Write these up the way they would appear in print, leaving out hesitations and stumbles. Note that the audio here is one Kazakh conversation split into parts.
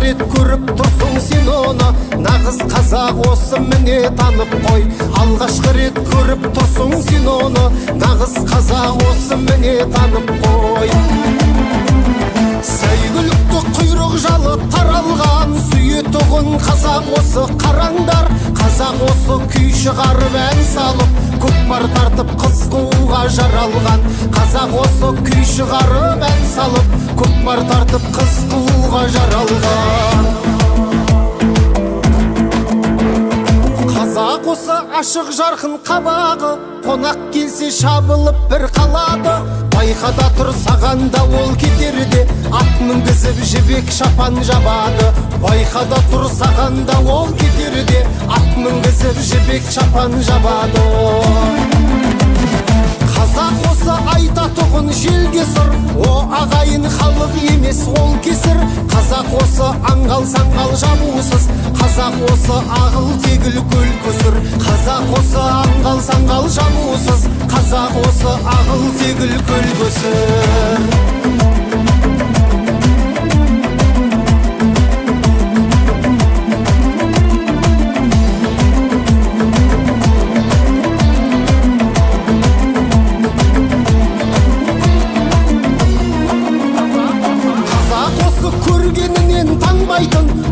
рет көріп тұрсың сен оны, нағыз қазақ осы міне танып қой. Алғашқы рет көріп тұрсың сен оны, нағыз қазақ осы міне танып қой. Сәйгүлікті құйрық жалы таралған сүйетұғын қазақ осы қараңдар. Қазақ осы күй шығарып ән салып, көкпар тартып қыз қууға жаралған. Қазақ осы күй шығарып ән салып, көкпар тартып қыз қууға жаралған. Қазақ осы ашық жарқын қабағы, қонақ келсе шабылып бір қалады. Байқада тұр саған да ол кетерде, ат мінгізіп жібек шапан жабады. Байқада тұр саған да ол кетерде, ат мінгізіп жібек шапан жабады. Қазақ осы айтатұғын желге сыр, о ағайын халық емес ол кесір. Қазақ осы аңғал саңғал жабусыз, қазақ осы ағыл тегіл көл көсір. Қазақ осы аңғал саңғал жабусыз, қазақ осы ағыл тегіл көл көсір.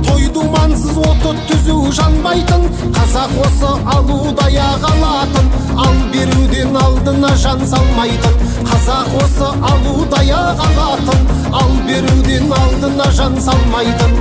Той думансыз оты түзу жанбайтын, қазақ осы алудай ағалатын, ал беруден алдына жан салмайтын. Қазақ осы алудай ағалатын, ал беруден алдына жан салмайтын.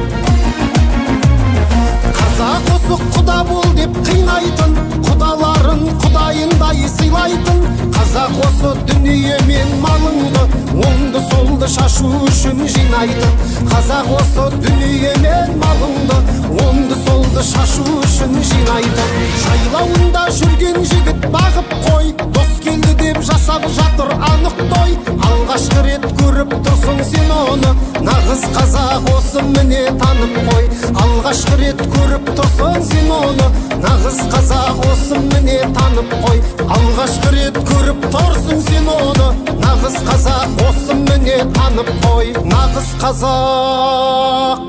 Қазақ осы құда бол деп қинайтын, құдаларын құдайындай сыйлайтын. Қазақ осы дүние мен малыңды, оңды солды шашу үшін жинайтын. Қазақ осы дүние мен малыңды, оңды солды шашу үшін жинайтын. Жайлауында жүрген жігіт бағып қой, дос келді деп жасап жатыр анық той. Алғашқы рет көріп тұрсың сен оны, нағыз қазақ осы міне танып қой. Алғашқы рет көріп тұрсың сен оны, нағыз қазақ осы міне танып қой. Алғашқы рет көріп тұрсың сен оны, нағыз қазақ осы міне танып қой. Нағыз қазақ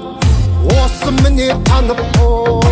осы міне танып қой.